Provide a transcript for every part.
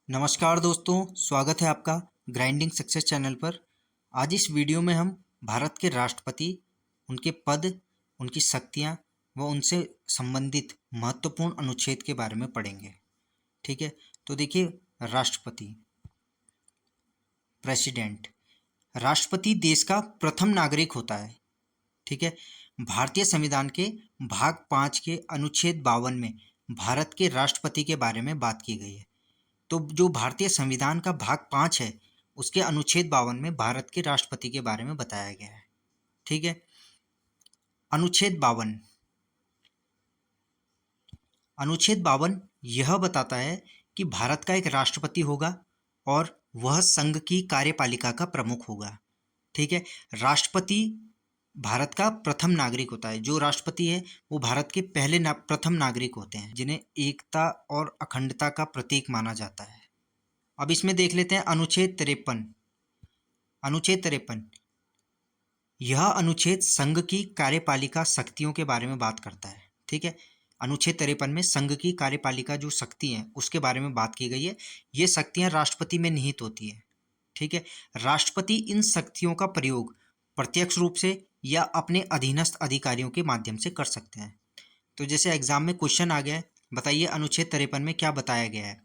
नमस्कार दोस्तों, स्वागत है आपका ग्राइंडिंग सक्सेस चैनल पर। आज इस वीडियो में हम भारत के राष्ट्रपति, उनके पद, उनकी शक्तियां व उनसे संबंधित महत्वपूर्ण अनुच्छेद के बारे में पढ़ेंगे। ठीक है, तो देखिए, राष्ट्रपति, प्रेसिडेंट। राष्ट्रपति देश का प्रथम नागरिक होता है। ठीक है, भारतीय संविधान के भाग 5 के अनुच्छेद 52 में भारत के राष्ट्रपति के बारे में बात की गई है। तो जो भारतीय संविधान का भाग 5 है, उसके अनुच्छेद 52 में भारत के राष्ट्रपति के बारे में बताया गया है। ठीक है, अनुच्छेद 52। अनुच्छेद 52 यह बताता है कि भारत का एक राष्ट्रपति होगा और वह संघ की कार्यपालिका का प्रमुख होगा। ठीक है, राष्ट्रपति भारत का प्रथम नागरिक होता है। जो राष्ट्रपति है वो भारत के पहले प्रथम नागरिक होते हैं, जिन्हें एकता और अखंडता का प्रतीक माना जाता है। अब इसमें देख लेते हैं अनुच्छेद 53। अनुच्छेद 53 यह अनुच्छेद संघ की कार्यपालिका शक्तियों के बारे में बात करता है। ठीक है, अनुच्छेद 53 में संघ की कार्यपालिका जो शक्ति हैं उसके बारे में बात की गई है। ये शक्तियां राष्ट्रपति में निहित होती हैं। ठीक है, राष्ट्रपति इन शक्तियों का प्रयोग प्रत्यक्ष रूप से या अपने अधीनस्थ अधिकारियों के माध्यम से कर सकते हैं। तो जैसे एग्जाम में क्वेश्चन आ गया है, बताइए अनुच्छेद 53 में क्या बताया गया है।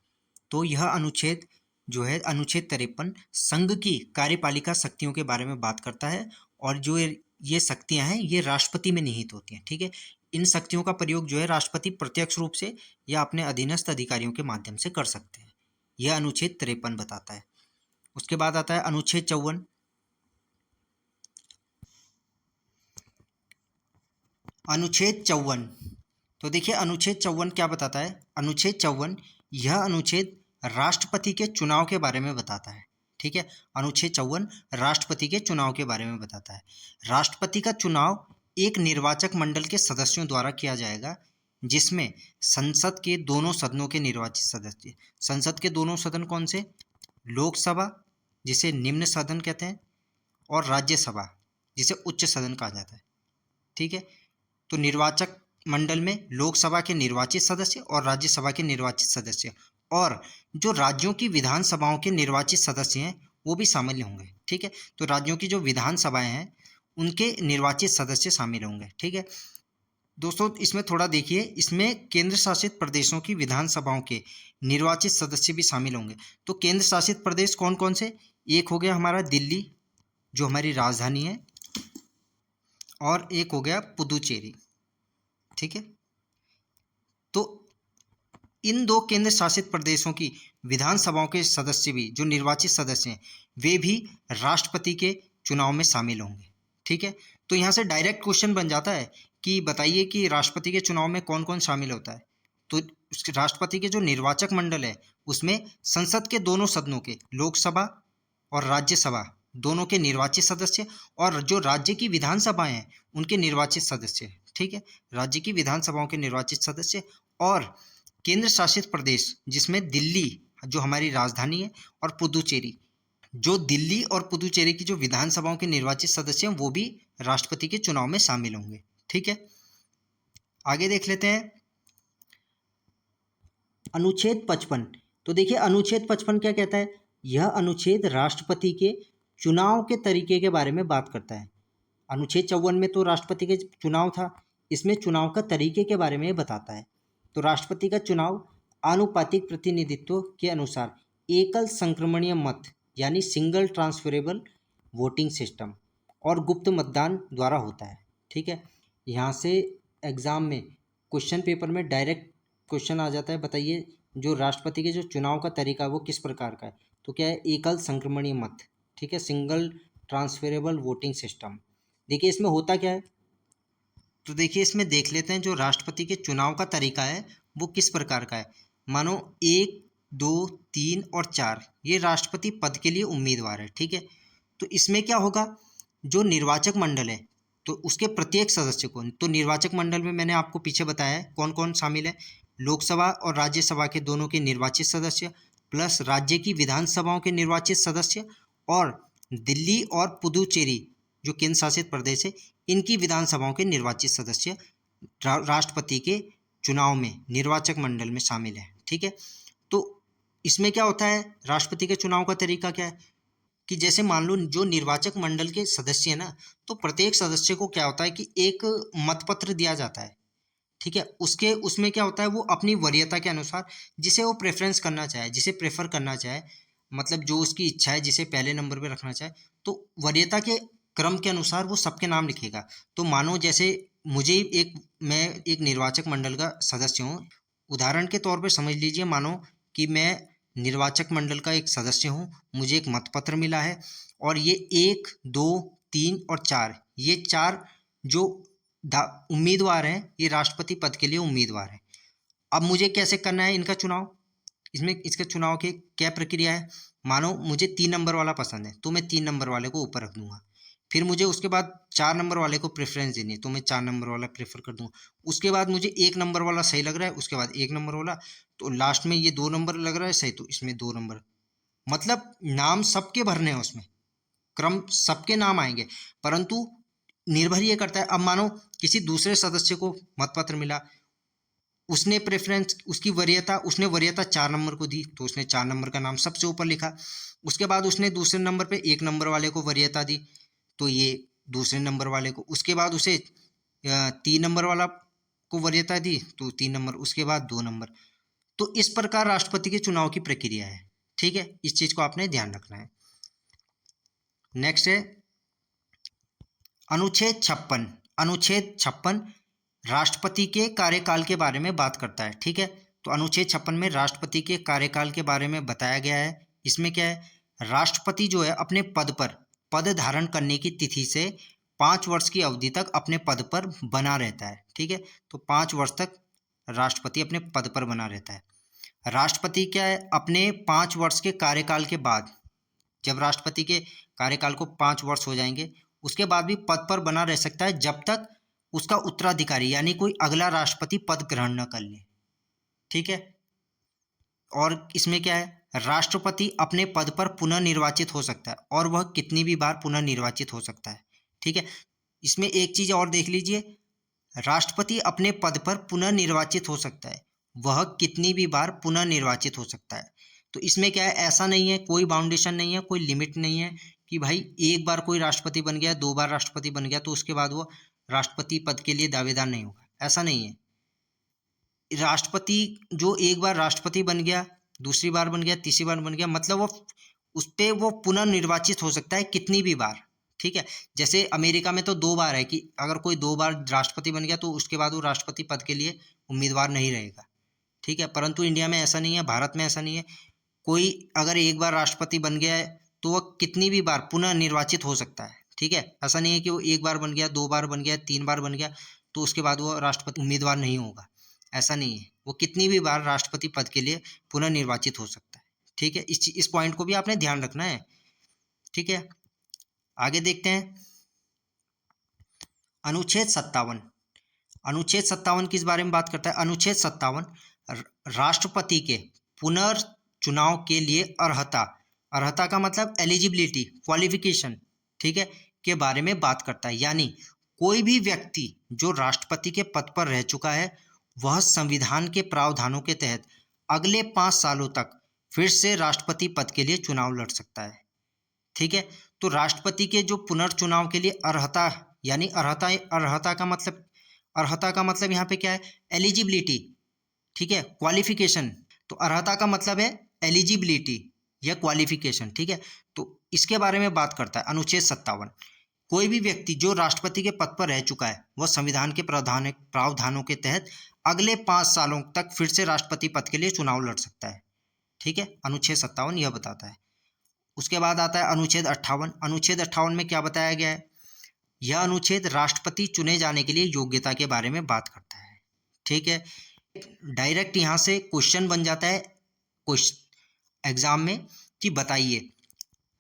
तो यह अनुच्छेद जो है, अनुच्छेद 53 संघ की कार्यपालिका शक्तियों के बारे में बात करता है और जो ये शक्तियां हैं ये राष्ट्रपति में निहित होती हैं। ठीक है, इन शक्तियों का प्रयोग जो है राष्ट्रपति प्रत्यक्ष रूप से या अपने अधीनस्थ अधिकारियों के माध्यम से कर सकते हैं। यह अनुच्छेद 53 बताता है। उसके बाद आता है अनुच्छेद 54। अनुच्छेद 54, तो देखिए अनुच्छेद 54 क्या बताता है। अनुच्छेद 54 यह अनुच्छेद राष्ट्रपति के चुनाव के बारे में बताता है। ठीक है, अनुच्छेद 54 राष्ट्रपति के चुनाव के बारे में बताता है। राष्ट्रपति का चुनाव एक निर्वाचक मंडल के सदस्यों द्वारा किया जाएगा, जिसमें संसद के दोनों सदनों के निर्वाचित सदस्य। संसद के दोनों सदन कौन से? लोकसभा, जिसे निम्न सदन कहते हैं, और राज्यसभा, जिसे उच्च सदन कहा जाता है। ठीक है, तो निर्वाचक मंडल में लोकसभा के निर्वाचित सदस्य और राज्यसभा के निर्वाचित सदस्य, और जो राज्यों की विधानसभाओं के निर्वाचित सदस्य हैं वो भी शामिल होंगे। ठीक है, तो राज्यों की जो विधानसभाएं हैं उनके निर्वाचित सदस्य शामिल होंगे। ठीक है दोस्तों, इसमें थोड़ा देखिए, इसमें केंद्र शासित प्रदेशों की विधानसभाओं के निर्वाचित सदस्य भी शामिल होंगे। तो केंद्र शासित प्रदेश कौन कौन से? एक हो गया हमारा दिल्ली, जो हमारी राजधानी है, और एक हो गया पुदुचेरी। ठीक है, तो इन दो केंद्र शासित प्रदेशों की विधानसभाओं के सदस्य भी, जो निर्वाचित सदस्य हैं, वे भी राष्ट्रपति के चुनाव में शामिल होंगे। ठीक है, तो यहाँ से डायरेक्ट क्वेश्चन बन जाता है कि बताइए कि राष्ट्रपति के चुनाव में कौन कौन शामिल होता है। तो राष्ट्रपति के जो निर्वाचक मंडल है उसमें संसद के दोनों सदनों के, लोकसभा और राज्यसभा दोनों के निर्वाचित सदस्य, और जो राज्य की विधानसभाएं हैं उनके निर्वाचित सदस्य। ठीक है, राज्य की विधानसभाओं के निर्वाचित सदस्य, और केंद्र शासित प्रदेश जिसमें दिल्ली जो हमारी राजधानी है, और पुदुचेरी, जो दिल्ली और पुदुचेरी की जो विधानसभाओं के निर्वाचित सदस्य हैं वो भी राष्ट्रपति के चुनाव में शामिल होंगे। ठीक है, आगे देख लेते हैं अनुच्छेद 55। तो देखिए अनुच्छेद 55 क्या कहता है। यह अनुच्छेद राष्ट्रपति के चुनाव के तरीके के बारे में बात करता है। अनुच्छेद 54 में तो राष्ट्रपति के चुनाव था, इसमें चुनाव का तरीके के बारे में बताता है। तो राष्ट्रपति का चुनाव आनुपातिक प्रतिनिधित्व के अनुसार एकल संक्रमणीय मत यानी सिंगल ट्रांसफरेबल वोटिंग सिस्टम और गुप्त मतदान द्वारा होता है। ठीक है, यहाँ से एग्ज़ाम में क्वेश्चन पेपर में डायरेक्ट क्वेश्चन आ जाता है, बताइए जो राष्ट्रपति के जो चुनाव का तरीका वो किस प्रकार का है। तो क्या है? एकल संक्रमणीय मत। ठीक है, सिंगल ट्रांसफरेबल वोटिंग सिस्टम। देखिए इसमें होता क्या है, तो देखिए इसमें देख लेते हैं जो राष्ट्रपति के चुनाव का तरीका है वो किस प्रकार का है। मानो 1, 2, 3 और 4 ये राष्ट्रपति पद के लिए उम्मीदवार है। ठीक है, तो इसमें क्या होगा, जो निर्वाचक मंडल है तो उसके प्रत्येक सदस्य को, तो निर्वाचक मंडल में मैंने आपको पीछे बताया है कौन कौन शामिल है। लोकसभा और राज्यसभा के दोनों के निर्वाचित सदस्य, प्लस राज्य की विधानसभाओं के निर्वाचित सदस्य, और दिल्ली और पुदुचेरी जो केंद्र शासित प्रदेश है इनकी विधानसभाओं के निर्वाचित सदस्य राष्ट्रपति के चुनाव में निर्वाचक मंडल में शामिल है। ठीक है, तो इसमें क्या होता है, राष्ट्रपति के चुनाव का तरीका क्या है कि जैसे मान लो जो निर्वाचक मंडल के सदस्य हैं ना, तो प्रत्येक सदस्य को क्या होता है कि एक मतपत्र दिया जाता है। ठीक है, उसके उसमें क्या होता है, वो अपनी वरीयता के अनुसार जिसे वो प्रेफरेंस करना चाहे, जिसे प्रेफर करना चाहे, मतलब जो उसकी इच्छा है जिसे पहले नंबर पे रखना चाहे, तो वरीयता के क्रम के अनुसार वो सबके नाम लिखेगा। तो मानो जैसे मुझे एक मैं एक निर्वाचक मंडल का सदस्य हूँ, उदाहरण के तौर पे समझ लीजिए, मानो कि मैं निर्वाचक मंडल का एक सदस्य हूँ, मुझे एक मतपत्र मिला है और ये 1, 2, 3 और 4, ये 4 जो उम्मीदवार हैं, ये राष्ट्रपति पद के लिए उम्मीदवार हैं। अब मुझे कैसे करना है इनका चुनाव, इसमें इसके चुनाव की क्या प्रक्रिया है। मानो मुझे 3 नंबर वाला पसंद है, तो मैं 3 नंबर वाले को ऊपर रख दूंगा। फिर मुझे उसके बाद 4 नंबर वाले को प्रेफरेंस देनी है, तो मैं 4 नंबर वाला प्रेफर कर दूंगा। उसके बाद मुझे 1 नंबर वाला सही लग रहा है, उसके बाद 1 नंबर वाला, तो लास्ट में ये 2 नंबर लग रहा है सही, तो इसमें 2 नंबर। मतलब नाम सबके भरने हैं उसमें, क्रम सबके नाम आएंगे, परंतु निर्भर ये करता है। अब मानो किसी दूसरे सदस्य को मतपत्र मिला, उसने प्रेफरेंस, उसकी वरीयता, उसने वरीयता 4 नंबर को दी, तो उसने 4 नंबर का नाम सबसे ऊपर लिखा। उसके बाद उसने दूसरे नंबर पे 1 नंबर वाले को वरीयता दी, तो ये दूसरे नंबर वाले को। उसके बाद उसे 3 नंबर वाला को वरीयता दी, तो 3 नंबर, उसके बाद 2 नंबर। तो इस प्रकार राष्ट्रपति के चुनाव की प्रक्रिया है। ठीक है, इस चीज को आपने ध्यान रखना है। नेक्स्ट है अनुच्छेद 56। अनुच्छेद 56 राष्ट्रपति के कार्यकाल के बारे में बात करता है। ठीक है, तो अनुच्छेद 56 में राष्ट्रपति के कार्यकाल के बारे में बताया गया है। इसमें क्या है, राष्ट्रपति जो है अपने पद पर पद धारण करने की तिथि से 5 वर्ष की अवधि तक अपने पद पर बना रहता है। ठीक है, तो 5 वर्ष तक राष्ट्रपति अपने पद पर बना रहता है। राष्ट्रपति क्या है, अपने 5 वर्ष के कार्यकाल के बाद, जब राष्ट्रपति के कार्यकाल को 5 वर्ष हो जाएंगे, उसके बाद भी पद पर बना रह सकता है जब तक उसका उत्तराधिकारी यानी कोई अगला राष्ट्रपति पद ग्रहण न कर ले। ठीक है, और इसमें क्या है, राष्ट्रपति अपने पद पर पुनः निर्वाचित हो सकता है, और वह कितनी भी बार पुनः निर्वाचित हो सकता है। ठीक है, इसमें एक चीज और देख लीजिए, राष्ट्रपति अपने पद पर पुनः निर्वाचित हो सकता है, वह कितनी भी बार पुनः निर्वाचित हो सकता है। तो इसमें क्या है, ऐसा नहीं है, कोई बाउंडेशन नहीं है, कोई लिमिट नहीं है कि भाई एक बार कोई राष्ट्रपति बन गया, 2 बार राष्ट्रपति बन गया तो उसके बाद वो राष्ट्रपति पद के लिए दावेदार नहीं होगा, ऐसा नहीं है। राष्ट्रपति जो एक बार राष्ट्रपति बन गया, दूसरी बार बन गया, तीसरी बार बन गया, मतलब वो उस पर वो पुनर्निर्वाचित हो सकता है कितनी भी बार। ठीक है, जैसे अमेरिका में तो 2 बार है कि अगर कोई 2 बार राष्ट्रपति बन गया तो उसके बाद वो राष्ट्रपति पद के लिए उम्मीदवार नहीं रहेगा। ठीक है, परंतु इंडिया में ऐसा नहीं है, भारत में ऐसा नहीं है। कोई अगर एक बार राष्ट्रपति बन गया है तो वह कितनी भी बार पुनः निर्वाचित हो सकता है। ठीक है, ऐसा नहीं है कि वो एक बार बन गया, 2 बार बन गया, 3 बार बन गया तो उसके बाद वो राष्ट्रपति उम्मीदवार नहीं होगा, ऐसा नहीं है। वो कितनी भी बार राष्ट्रपति पद के लिए पुनः निर्वाचित हो सकता है। ठीक है, इस पॉइंट को भी आपने ध्यान रखना है। ठीक है, आगे देखते हैं अनुच्छेद 57। अनुच्छेद 57 किस बारे में बात करता है, अनुच्छेद 57 राष्ट्रपति के पुनर्चुनाव के लिए अर्हता, अर्हता का मतलब एलिजिबिलिटी, क्वालिफिकेशन, ठीक है, के बारे में बात करता है। यानी कोई भी व्यक्ति जो राष्ट्रपति के पद पर रह चुका है, वह संविधान के प्रावधानों के तहत अगले 5 सालों तक फिर से राष्ट्रपति पद के लिए चुनाव लड़ सकता है। ठीक है, तो राष्ट्रपति के जो पुनर्चुनाव के लिए अर्हता, यानी अर्हता, अर्हता का मतलब यहाँ पे क्या है, एलिजिबिलिटी। ठीक है, क्वालिफिकेशन, तो अर्हता का मतलब है एलिजिबिलिटी या क्वालिफिकेशन। ठीक है, तो इसके बारे में बात करता है अनुच्छेद 57। कोई भी व्यक्ति जो राष्ट्रपति के पद पर रह चुका है, वह संविधान के प्रावधानों के तहत अगले 5 सालों तक फिर से राष्ट्रपति पद के लिए चुनाव लड़ सकता है। ठीक है, अनुच्छेद 57 यह बताता है। उसके बाद आता है अनुच्छेद 58। अनुच्छेद 58 में क्या बताया गया है, यह अनुच्छेद राष्ट्रपति चुने जाने के लिए योग्यता के बारे में बात करता है। ठीक है, डायरेक्ट यहाँ से क्वेश्चन बन जाता है क्वेश्चन एग्जाम में कि बताइए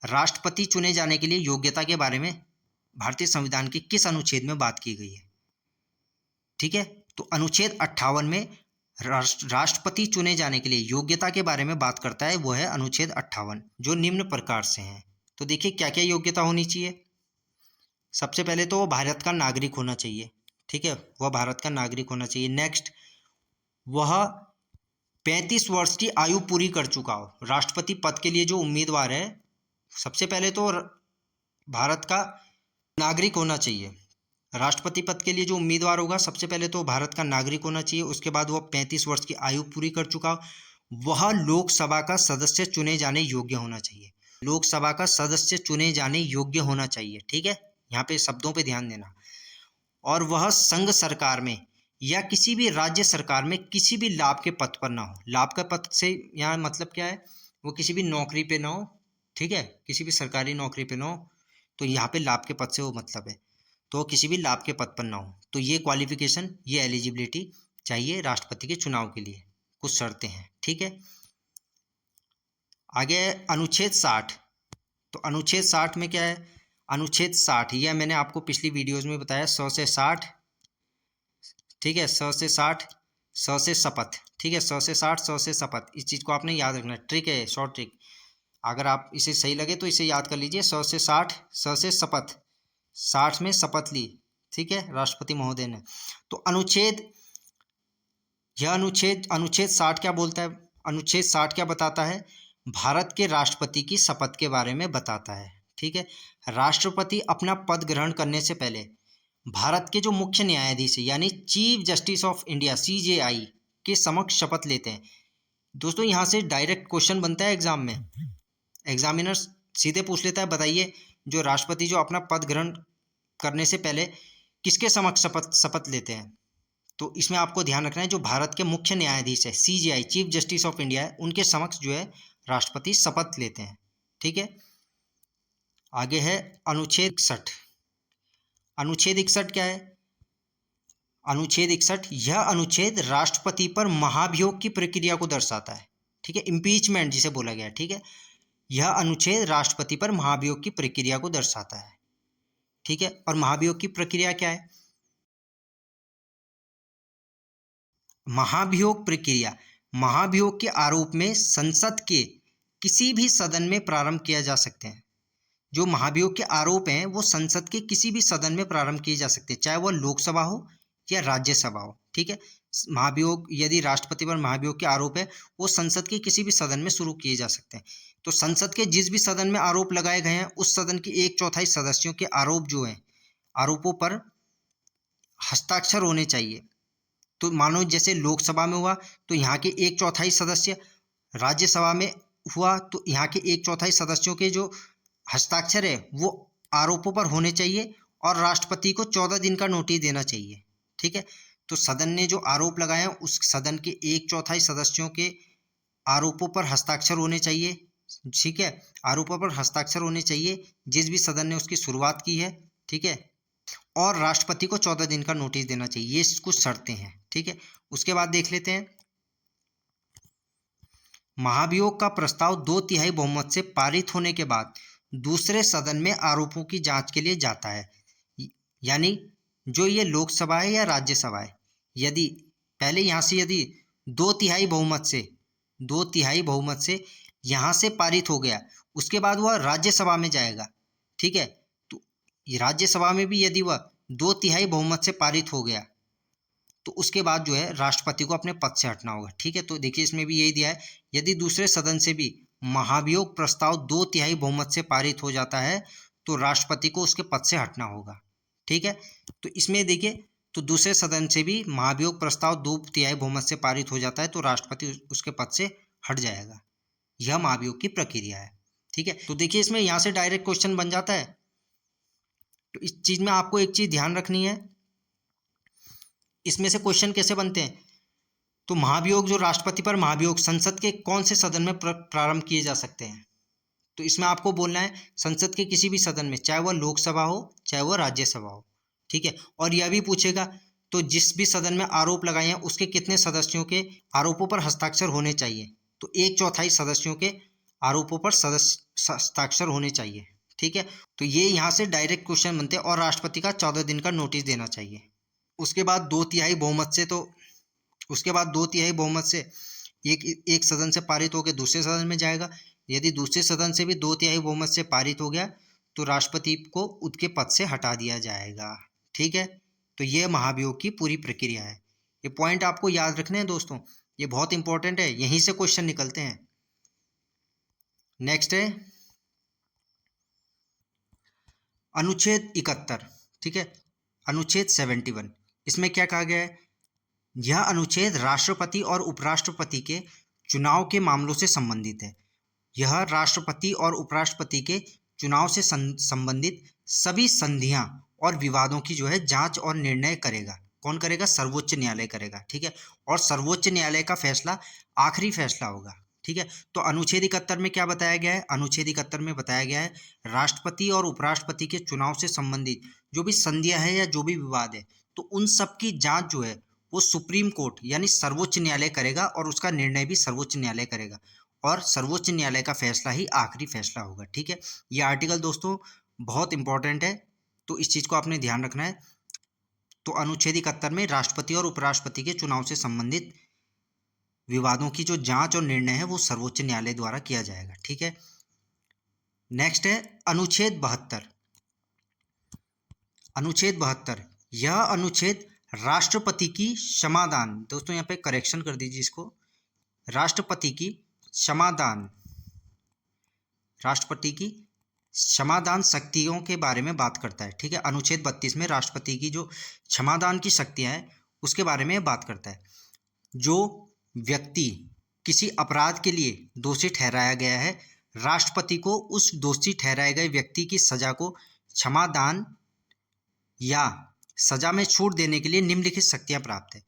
राष्ट्रपति चुने जाने के लिए योग्यता के बारे में भारतीय संविधान के किस अनुच्छेद में बात की गई है। ठीक है, तो अनुच्छेद 58 में राष्ट्रपति चुने जाने के लिए योग्यता के बारे में बात करता है, वो है अनुच्छेद 58, जो निम्न प्रकार से है। तो देखिए क्या क्या योग्यता होनी चाहिए। सबसे पहले तो वो भारत का नागरिक होना चाहिए। ठीक है, वह भारत का नागरिक होना चाहिए। नेक्स्ट, वह 35 वर्ष की आयु पूरी कर चुका हो। राष्ट्रपति पद के लिए जो उम्मीदवार है, सबसे पहले तो भारत का नागरिक होना चाहिए। राष्ट्रपति पद के लिए जो उम्मीदवार होगा, सबसे पहले तो भारत का नागरिक होना चाहिए। उसके बाद वह 35 वर्ष की आयु पूरी कर चुका हो। वह लोकसभा का सदस्य चुने जाने योग्य होना चाहिए। लोकसभा का सदस्य चुने जाने योग्य होना चाहिए, ठीक है, यहाँ पे शब्दों पे ध्यान देना। और वह संघ सरकार में या किसी भी राज्य सरकार में किसी भी लाभ के पद पर ना हो। लाभ का पद से यहाँ मतलब क्या है, वो किसी भी नौकरी पे ना हो, ठीक है, किसी भी सरकारी नौकरी पे ना हो, तो यहाँ पे लाभ के पद से वो मतलब है, तो किसी भी लाभ के पद पर ना हो। तो ये क्वालिफिकेशन, ये एलिजिबिलिटी चाहिए राष्ट्रपति के चुनाव के लिए। कुछ शर्तें हैं, ठीक है। आगे अनुच्छेद 60। तो अनुच्छेद 60 में क्या है, अनुच्छेद 60 यह मैंने आपको पिछली वीडियोज़ में बताया, 100 से 60, ठीक है, 100 से 60, 100 से शपथ, ठीक है, 100 से 60, 100 से शपथ। इस चीज़ को आपने याद रखना है, ट्रिक है, शॉर्ट ट्रिक। अगर आप इसे सही लगे तो इसे याद कर लीजिए, 100 से 60, 100 से शपथ, 60 में शपथ ली, ठीक है, राष्ट्रपति महोदय ने। तो अनुच्छेद 60 क्या बोलता है, अनुच्छेद 60 क्या बताता है, भारत के राष्ट्रपति की शपथ के बारे में बताता है, ठीक है। राष्ट्रपति अपना पद ग्रहण करने से पहले भारत के जो मुख्य न्यायाधीश है, यानी chief justice of India CJI के समक्ष शपथ लेते हैं। दोस्तों यहाँ से डायरेक्ट क्वेश्चन बनता है एग्जाम में, एग्जामिनर सीधे पूछ लेता है, बताइए जो राष्ट्रपति जो अपना पद ग्रहण करने से पहले किसके समक्ष शपथ लेते हैं। तो इसमें आपको ध्यान रखना है, जो भारत के मुख्य न्यायाधीश है CJI chief justice of India है, उनके समक्ष जो है राष्ट्रपति शपथ लेते हैं, ठीक है। आगे है अनुच्छेद 61। अनुच्छेद 61 क्या है, अनुच्छेद 61 यह अनुच्छेद राष्ट्रपति पर महाभियोग की प्रक्रिया को दर्शाता है, ठीक है, इम्पीचमेंट जिसे बोला गया है, ठीक है। यह अनुच्छेद राष्ट्रपति पर महाभियोग की प्रक्रिया को दर्शाता है, ठीक है। और महाभियोग की प्रक्रिया क्या है, महाभियोग प्रक्रिया, महाभियोग के आरोप में संसद के किसी भी सदन में प्रारंभ किया जा सकते हैं। जो महाभियोग के आरोप हैं वो संसद के किसी भी सदन में प्रारंभ किए जा सकते हैं, चाहे वह लोकसभा हो या राज्यसभा हो, ठीक है। महाभियोग, यदि राष्ट्रपति पर महाभियोग के आरोप है, वो संसद के किसी भी सदन में शुरू किए जा सकते हैं। तो संसद के जिस भी सदन में आरोप लगाए गए हैं, उस सदन की 1/4 सदस्यों के आरोप जो हैं, आरोपों पर हस्ताक्षर होने चाहिए। तो मानो जैसे लोकसभा में हुआ तो यहाँ के 1/4 सदस्य, राज्यसभा में हुआ तो यहाँ के 1/4 सदस्यों के जो हस्ताक्षर है वो आरोपों पर होने चाहिए, और राष्ट्रपति को 14 दिन का नोटिस देना चाहिए, ठीक है। तो सदन ने जो आरोप लगाए हैं, उस सदन के 1/4 सदस्यों के आरोपों पर हस्ताक्षर होने चाहिए, ठीक है, आरोपों पर हस्ताक्षर होने चाहिए जिस भी सदन ने उसकी शुरुआत की है, ठीक है। और राष्ट्रपति को 14 दिन का नोटिस देना चाहिए। ये कुछ शर्तें हैं, ठीक है। उसके बाद देख लेते हैं, महाभियोग का प्रस्ताव 2/3 बहुमत से पारित होने के बाद दूसरे सदन में आरोपों की जांच के लिए जाता है। यानी जो ये लोकसभा है या राज्यसभा है, यदि पहले यहाँ से यदि 2/3 बहुमत से यहाँ से पारित हो गया, उसके बाद वह राज्यसभा में जाएगा, ठीक है। तो राज्यसभा में भी यदि वह 2/3 बहुमत से पारित हो गया, तो उसके बाद जो है राष्ट्रपति को अपने पद से हटना होगा, ठीक है। तो देखिए इसमें भी यही दिया है, यदि दूसरे सदन से भी महाभियोग प्रस्ताव 2/3 बहुमत से पारित हो जाता है तो राष्ट्रपति को उसके पद से हटना होगा, ठीक है। तो इसमें देखिए, तो दूसरे सदन से भी महाभियोग प्रस्ताव 2/3 बहुमत से पारित हो जाता है तो राष्ट्रपति उसके पद से हट जाएगा। यह महाभियोग की प्रक्रिया है, ठीक है। तो देखिए इसमें यहाँ से डायरेक्ट क्वेश्चन बन जाता है। तो इस चीज़ में आपको एक चीज़ ध्यान रखनी है, इसमें से क्वेश्चन कैसे बनते हैं। तो महाभियोग, जो राष्ट्रपति पर महाभियोग संसद के कौन से सदन में प्रारंभ किए जा सकते हैं। तो इसमें आपको बोलना है संसद के किसी भी सदन में, चाहे वह लोकसभा हो चाहे वह राज्यसभा हो, ठीक है। और यह भी पूछेगा तो जिस भी सदन में आरोप लगाए हैं उसके कितने सदस्यों के आरोपों पर हस्ताक्षर होने चाहिए। तो 1/4 सदस्यों के आरोपों पर हस्ताक्षर होने चाहिए, ठीक है। तो ये यहाँ से डायरेक्ट क्वेश्चन बनते हैं, और राष्ट्रपति का 14 दिन का नोटिस देना चाहिए। उसके बाद 2/3 बहुमत से, तो उसके बाद 2/3 बहुमत से एक सदन से पारित होकर दूसरे सदन में जाएगा। यदि दूसरे सदन से भी 2/3 बहुमत से पारित हो गया तो राष्ट्रपति को उसके पद से हटा दिया जाएगा, ठीक है। तो ये महाभियोग की पूरी प्रक्रिया है। ये पॉइंट आपको याद रखने हैं दोस्तों। ये बहुत इंपॉर्टेंट है, यहीं से क्वेश्चन निकलते हैं। नेक्स्ट है अनुच्छेद 71, ठीक है, अनुच्छेद 71। इसमें क्या कहा गया है? यह अनुच्छेद राष्ट्रपति और उपराष्ट्रपति के चुनाव के मामलों से संबंधित है। यह राष्ट्रपति और उपराष्ट्रपति के चुनाव से संबंधित सभी संधियां और विवादों की जो है जांच और निर्णय करेगा। कौन करेगा? सर्वोच्च न्यायालय करेगा, ठीक है। और सर्वोच्च न्यायालय का फैसला आखिरी फैसला होगा, ठीक है। तो अनुच्छेद 71 में क्या बताया गया है? अनुच्छेद 71 में बताया गया है राष्ट्रपति और उपराष्ट्रपति के चुनाव से संबंधित जो भी संधियां है या जो भी विवाद है, तो उन सब की जांच जो है वो सुप्रीम कोर्ट यानी सर्वोच्च न्यायालय करेगा और उसका निर्णय भी सर्वोच्च न्यायालय करेगा और सर्वोच्च न्यायालय का फैसला ही आखिरी फैसला होगा, ठीक है। ये आर्टिकल दोस्तों बहुत इंपॉर्टेंट है, तो इस चीज़ को आपने ध्यान रखना है। तो अनुच्छेद 71 में राष्ट्रपति और उपराष्ट्रपति के चुनाव से संबंधित विवादों की जो जांच और निर्णय है वो सर्वोच्च न्यायालय द्वारा किया जाएगा, ठीक है। नेक्स्ट है अनुच्छेद 72। अनुच्छेद 72 यह अनुच्छेद राष्ट्रपति की क्षमादान, दोस्तों यहाँ पे करेक्शन कर दीजिए इसको, राष्ट्रपति की क्षमादान, राष्ट्रपति की क्षमादान शक्तियों के बारे में बात करता है, ठीक है। अनुच्छेद 32 में राष्ट्रपति की जो क्षमादान की शक्तियां हैं उसके बारे में बात करता है। जो व्यक्ति किसी अपराध के लिए दोषी ठहराया गया है, राष्ट्रपति को उस दोषी ठहराए गए व्यक्ति की सजा को क्षमादान या सजा में छूट देने के लिए निम्नलिखित शक्तियां प्राप्त है।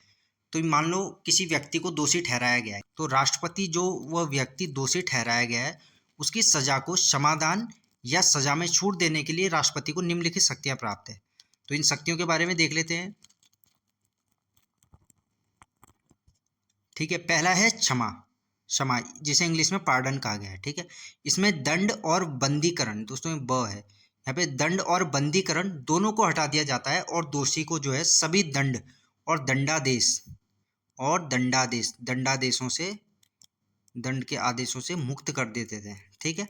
तो मान लो किसी व्यक्ति को दोषी ठहराया गया है, तो राष्ट्रपति जो वह व्यक्ति दोषी ठहराया गया है उसकी सजा को क्षमादान या सजा में छूट देने के लिए राष्ट्रपति को निम्नलिखित शक्तियां प्राप्त है। तो इन शक्तियों के बारे में देख लेते हैं, ठीक है। पहला है क्षमा, क्षमा जिसे इंग्लिश में पार्डन कहा गया है, ठीक है। इसमें दंड और बंदीकरण, दोस्तों में ब है यहाँ पे, दंड और बंदीकरण दोनों को हटा दिया जाता है और दोषी को जो है सभी दंड और दंडादेशों से, दंड के आदेशों से मुक्त कर देते थे, ठीक है।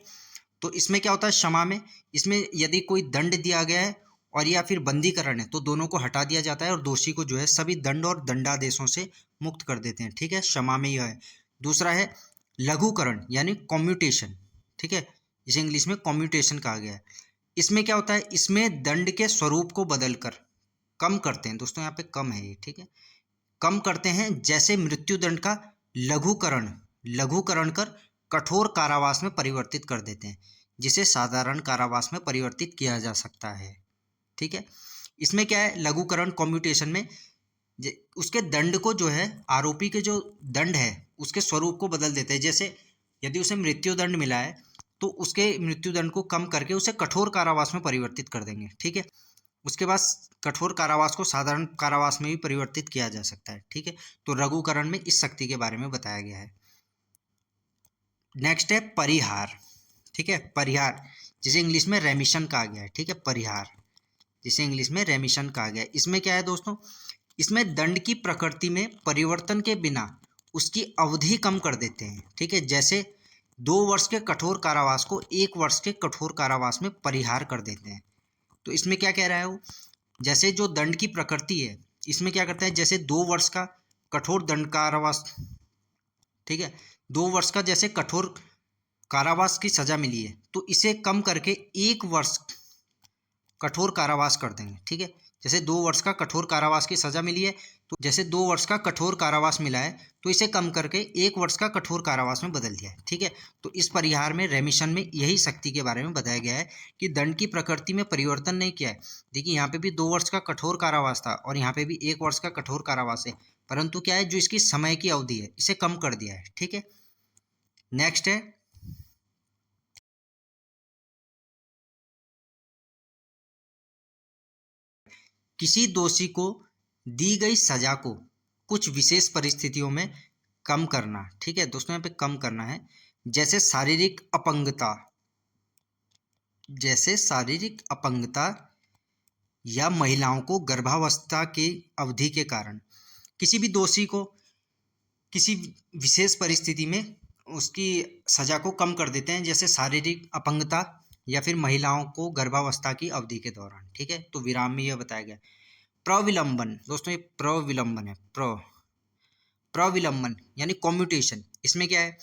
तो इसमें क्या होता है क्षमा में, इसमें यदि कोई दंड दिया गया है और या फिर बंदीकरण है तो दोनों को हटा दिया जाता है और दोषी को जो है सभी दंड और दंडादेशों से मुक्त कर देते हैं, ठीक है। क्षमा में यह है। दूसरा है लघुकरण यानी कॉम्यूटेशन, ठीक है, इसे इंग्लिश में कॉम्यूटेशन कहा गया है। इसमें क्या होता है? इसमें दंड के स्वरूप को बदलकर कम करते हैं, दोस्तों यहाँ पे कम है ये, ठीक है, कम करते हैं। जैसे मृत्युदंड का लघुकरण कर कठोर कारावास में परिवर्तित कर देते हैं, जिसे साधारण कारावास में परिवर्तित किया जा सकता है, ठीक है। इसमें क्या है? लघुकरण कॉम्यूटेशन में उसके दंड को जो है, आरोपी के जो दंड है उसके स्वरूप को बदल देते हैं। जैसे यदि उसे मृत्युदंड मिला है तो उसके मृत्युदंड को कम करके उसे कठोर कारावास में परिवर्तित कर देंगे, ठीक है। उसके बाद कठोर कारावास को साधारण कारावास में भी परिवर्तित किया जा सकता है, ठीक है। तो लघुकरण में इस शक्ति के बारे में बताया गया है। नेक्स्ट है परिहार, ठीक है, परिहार जिसे इंग्लिश में रेमिशन कहा गया है, ठीक है, परिहार जिसे इंग्लिश में रेमिशन कहा गया है। इसमें क्या है दोस्तों? इसमें दंड की प्रकृति में परिवर्तन के बिना उसकी अवधि कम कर देते हैं, ठीक है। जैसे 2 वर्ष के कठोर कारावास को 1 वर्ष के कठोर कारावास में परिहार कर देते हैं। तो इसमें क्या कह रहा है वो? जैसे जो दंड की प्रकृति है इसमें क्या करता है, जैसे 2 वर्ष का कठोर दंड कारावास, ठीक है, 2 वर्ष का जैसे कठोर कारावास की सजा मिली है तो इसे कम करके 1 वर्ष कठोर कारावास कर देंगे, ठीक है। जैसे 2 वर्ष का कठोर कारावास की सजा मिली है तो जैसे 2 वर्ष का कठोर कारावास मिला है तो इसे कम करके 1 वर्ष का कठोर कारावास में बदल दिया है, ठीक है। तो इस परिहार में रेमिशन में यही शक्ति के बारे में बताया गया है कि दंड की प्रकृति में परिवर्तन नहीं किया है। देखिए यहाँ पे भी 2 वर्ष का कठोर कारावास था और यहाँ पे भी 1 वर्ष का कठोर कारावास है, परंतु क्या है, जो इसकी समय की अवधि है इसे कम कर दिया है, ठीक है। नेक्स्ट है किसी दोषी को दी गई सजा को कुछ विशेष परिस्थितियों में कम करना, ठीक है दोस्तों, यहाँ पे कम करना है। जैसे शारीरिक अपंगता या महिलाओं को गर्भावस्था की अवधि के कारण किसी भी दोषी को किसी विशेष परिस्थिति में उसकी सजा को कम कर देते हैं, जैसे शारीरिक अपंगता या फिर महिलाओं को गर्भावस्था की अवधि के दौरान, ठीक है। तो विराम में यह बताया गया। प्रविलंबन, दोस्तों ये प्रविलंबन है, प्रविलंबन यानी कॉम्यूटेशन, इसमें क्या है,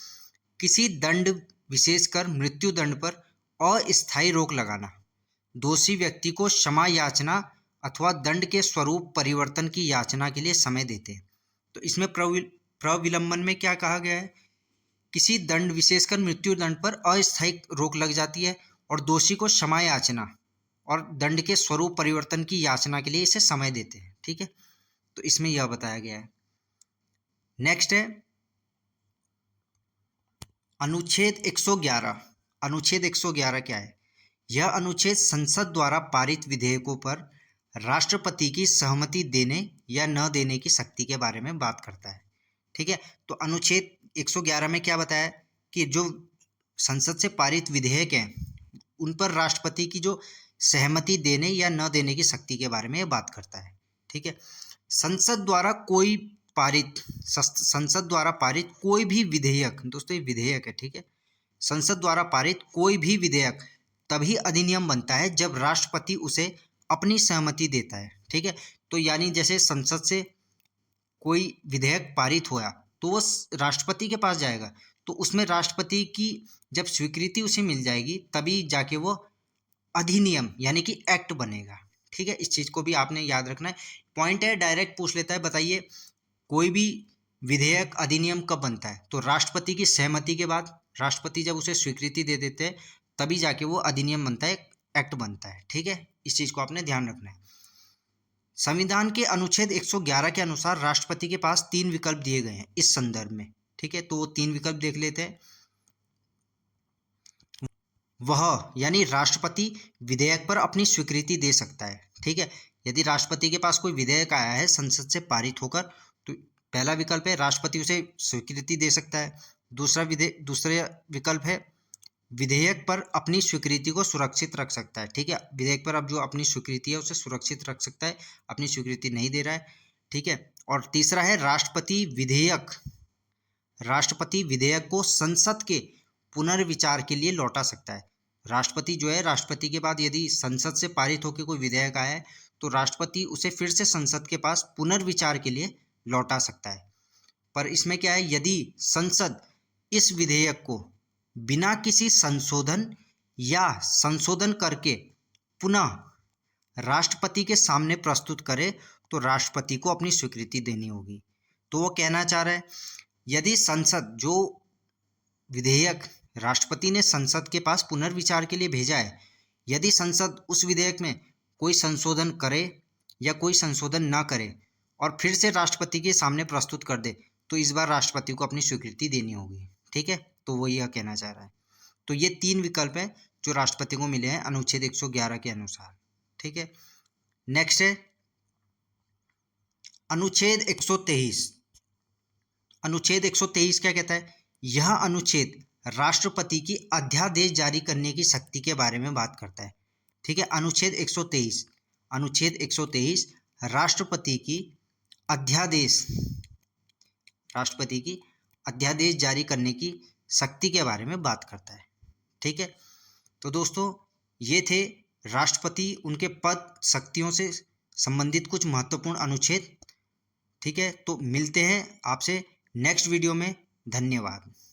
किसी दंड विशेषकर मृत्यु दंड पर अस्थायी रोक लगाना, दोषी व्यक्ति को क्षमा याचना अथवा दंड के स्वरूप परिवर्तन की याचना के लिए समय देते हैं। तो इसमें प्रविलंबन में क्या कहा गया है, किसी दंड विशेषकर मृत्यु दंड पर अस्थायी रोक लग जाती है और दोषी को क्षमा याचना और दंड के स्वरूप परिवर्तन की याचना के लिए इसे समय देते हैं। ठीक है, तो इसमें यह बताया गया है। नेक्स्ट है अनुच्छेद 111। अनुच्छेद 111 क्या है, यह अनुच्छेद संसद द्वारा पारित विधेयकों पर राष्ट्रपति की सहमति देने या न देने की शक्ति के बारे में बात करता है। ठीक है, तो अनुच्छेद 111 में क्या बताया कि जो संसद से पारित विधेयक हैं उन पर राष्ट्रपति की जो सहमति देने या न देने की शक्ति के बारे में ये बात करता है। ठीक है, संसद द्वारा पारित कोई भी विधेयक, दोस्तों ये विधेयक है, ठीक है, संसद द्वारा पारित कोई भी विधेयक तभी अधिनियम बनता है जब राष्ट्रपति उसे अपनी सहमति देता है। ठीक है, तो यानी जैसे संसद से कोई विधेयक पारित होया तो वो राष्ट्रपति के पास जाएगा, तो उसमें राष्ट्रपति की जब स्वीकृति उसे मिल जाएगी तभी जाके वो अधिनियम यानी कि एक्ट बनेगा। ठीक है, इस चीज़ को भी आपने याद रखना है। पॉइंट है, डायरेक्ट पूछ लेता है, बताइए कोई भी विधेयक अधिनियम कब बनता है, तो राष्ट्रपति की सहमति के बाद, राष्ट्रपति जब उसे स्वीकृति दे देते हैं तभी जाके वो अधिनियम बनता है, एक्ट बनता है। ठीक है, इस चीज़ को आपने ध्यान रखना है। संविधान के अनुच्छेद 111 के अनुसार राष्ट्रपति के पास 3 विकल्प दिए गए हैं इस संदर्भ में। ठीक है, तो वो 3 विकल्प देख लेते हैं। वह यानी राष्ट्रपति विधेयक पर अपनी स्वीकृति दे सकता है। ठीक है, यदि राष्ट्रपति के पास कोई विधेयक आया है संसद से पारित होकर, तो पहला विकल्प है राष्ट्रपति उसे स्वीकृति दे सकता है। दूसरा विकल्प है विधेयक पर अपनी स्वीकृति को सुरक्षित रख सकता है। ठीक है, विधेयक पर अब जो अपनी स्वीकृति है उसे सुरक्षित रख सकता है, अपनी स्वीकृति नहीं दे रहा है। ठीक है, और तीसरा है राष्ट्रपति विधेयक को संसद के पुनर्विचार के लिए लौटा सकता है। राष्ट्रपति जो है, राष्ट्रपति के बाद यदि संसद से पारित होकर कोई विधेयक आया है तो राष्ट्रपति उसे फिर से संसद के पास पुनर्विचार के लिए लौटा सकता है। पर इसमें क्या है, यदि संसद इस विधेयक को बिना किसी संशोधन या संशोधन करके पुनः राष्ट्रपति के सामने प्रस्तुत करे तो राष्ट्रपति को अपनी स्वीकृति देनी होगी। तो वो कहना चाह रहा है यदि संसद जो विधेयक राष्ट्रपति ने संसद के पास पुनर्विचार के लिए भेजा है, यदि संसद उस विधेयक में कोई संशोधन करे या कोई संशोधन ना करे और फिर से राष्ट्रपति के सामने प्रस्तुत कर दे तो इस बार राष्ट्रपति को अपनी स्वीकृति देनी होगी। ठीक है, तो वो यह कहना चाह रहा है। तो ये 3 विकल्प हैं जो राष्ट्रपति को मिले हैं अनुच्छेद 111 के अनुसार। ठीक है, नेक्स्ट है अनुच्छेद 123। अनुच्छेद 123 क्या कहता है, यह अनुच्छेद राष्ट्रपति की अध्यादेश जारी करने की शक्ति के बारे में बात करता है। ठीक है, अनुच्छेद 123 राष्ट्रपति की अध्यादेश जारी करने की शक्ति के बारे में बात करता है। ठीक है, तो दोस्तों ये थे राष्ट्रपति, उनके पद, शक्तियों से संबंधित कुछ महत्वपूर्ण अनुच्छेद। ठीक है, तो मिलते हैं आपसे नेक्स्ट वीडियो में। धन्यवाद।